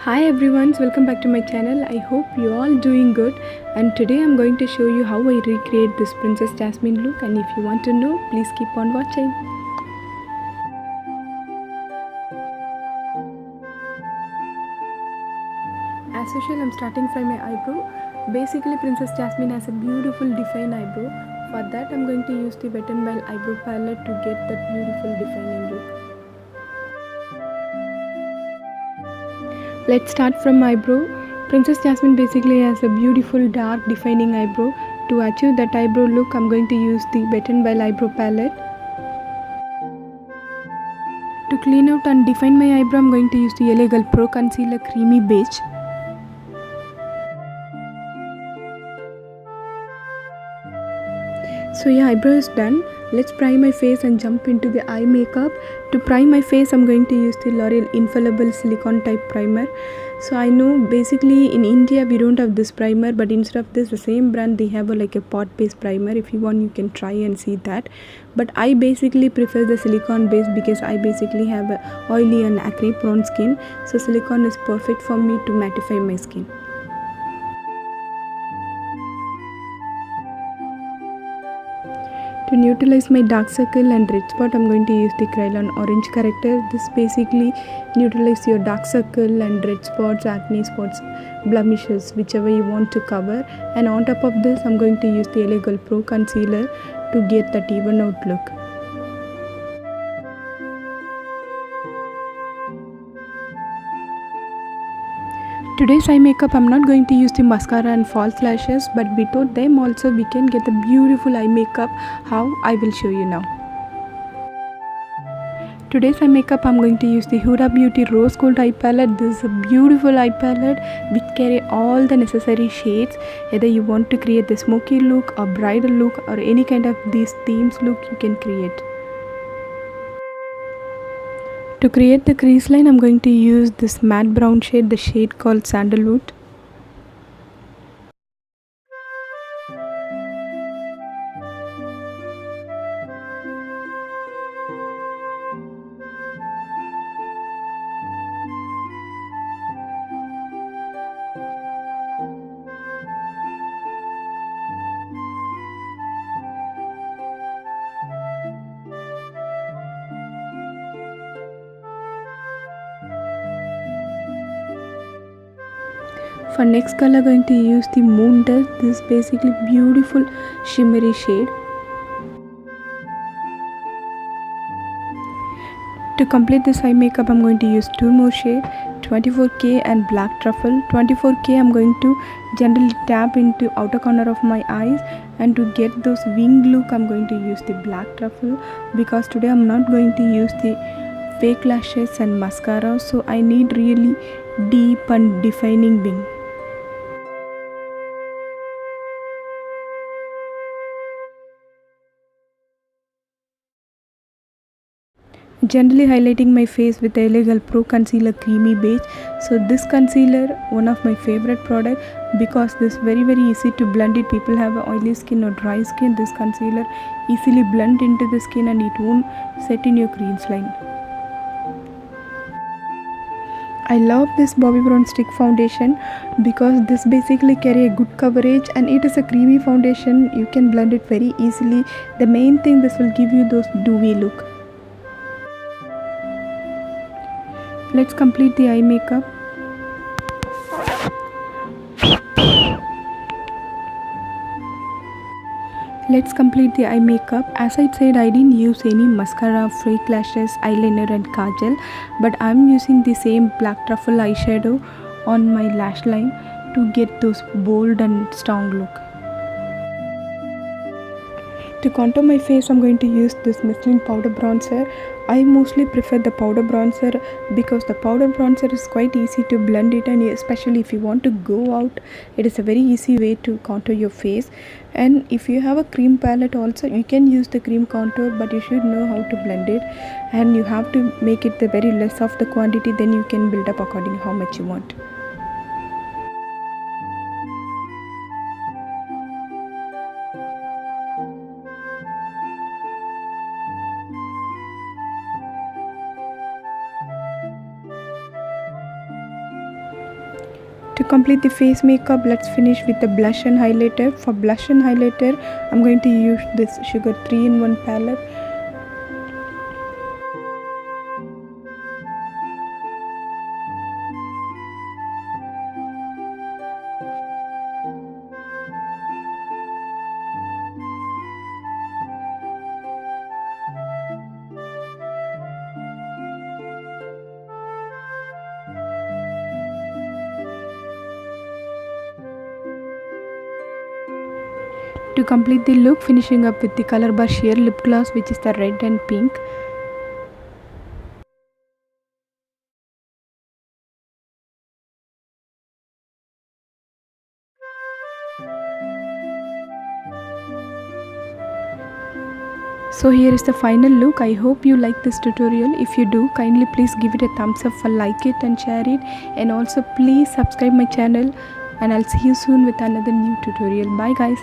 Hi everyone, welcome back to my channel. I hope you all doing good, and today I'm going to show you how I recreate this Princess Jasmine look, and if you want to know, please keep on watching. As usual, I'm starting from my eyebrow. Basically, Princess Jasmine has a beautiful defined eyebrow. For that, I'm going to use the Wet n Wild eyebrow palette to get that beautiful defining look. Let's start from eyebrow. Princess Jasmine basically has a beautiful dark defining eyebrow. To achieve that eyebrow look, I'm going to use the Wet n Wild eyebrow palette. To clean out and define my eyebrow, I'm going to use the L.A Girl Pro Concealer Creamy Beige. So yeah, eyebrow is done. Let's prime my face and jump into the eye makeup. To prime my face, I'm going to use the L'Oreal Infallible Silicone Type Primer. So I know basically in India we don't have this primer, but instead of this, the same brand they have like a pot based primer. If you want, you can try and see that. But I basically prefer the silicone base because I basically have a oily and acne prone skin. So silicone is perfect for me to mattify my skin. To neutralize my dark circle and red spot, I'm going to use the Kryolan Orange Corrector. This basically neutralizes your dark circle and red spots, acne spots, blemishes, whichever you want to cover. And on top of this, I'm going to use the L.A Girl Pro Concealer to get that even out look. Today's eye makeup, I'm not going to use the mascara and false lashes, but without them also we can get the beautiful eye makeup. How? I will show you now. Today's eye makeup, I'm going to use the Hudabeauty Rose Gold Eye Palette. This is a beautiful eye palette which carry all the necessary shades. Either you want to create the smoky look or bridal look or any kind of these themes look, you can create. To create the crease line, I'm going to use this matte brown shade, the shade called Sandalwood. For next color, going to use the Moon Dust. This is basically beautiful shimmery shade. To complete this eye makeup, I'm going to use two more shades, 24K and Black Truffle. 24K I'm going to generally tap into outer corner of my eyes, and to get those wing look I'm going to use the Black Truffle, because today I'm not going to use the fake lashes and mascara, so I need really deep and defining wing. Generally highlighting my face with the L.A Girl Pro Concealer Creamy Beige. So this concealer, one of my favorite product, because this very easy to blend it. People have a oily skin or dry skin, this concealer easily blend into the skin and it won't set in your crease line. I love this Bobbi Brown Stick Foundation because this basically carry a good coverage and it is a creamy foundation. You can blend it very easily. The main thing, this will give you those dewy look. Let's complete the eye makeup. Let's complete the eye makeup. As I said, I didn't use any mascara, fake lashes, eyeliner and kajal, but I'm using the same Black Truffle eyeshadow on my lash line to get those bold and strong look. To contour my face, I'm going to use this Maybelline powder bronzer. I mostly prefer the powder bronzer because the powder bronzer is quite easy to blend it, and especially if you want to go out, it is a very easy way to contour your face. And if you have a cream palette also, you can use the cream contour, but you should know how to blend it, and you have to make it the very less of the quantity, then you can build up according to how much you want. To complete the face makeup, let's finish with the blush and highlighter. For blush and highlighter, I'm going to use this Sugar 3-in-1 palette. To complete the look, finishing up with the Colorbar sheer lip gloss, which is the red and pink. So here is the final look. I hope you like this tutorial. If you do, kindly please give it a thumbs up, for like it and share it, and also please subscribe my channel, and I'll see you soon with another new tutorial. Bye guys.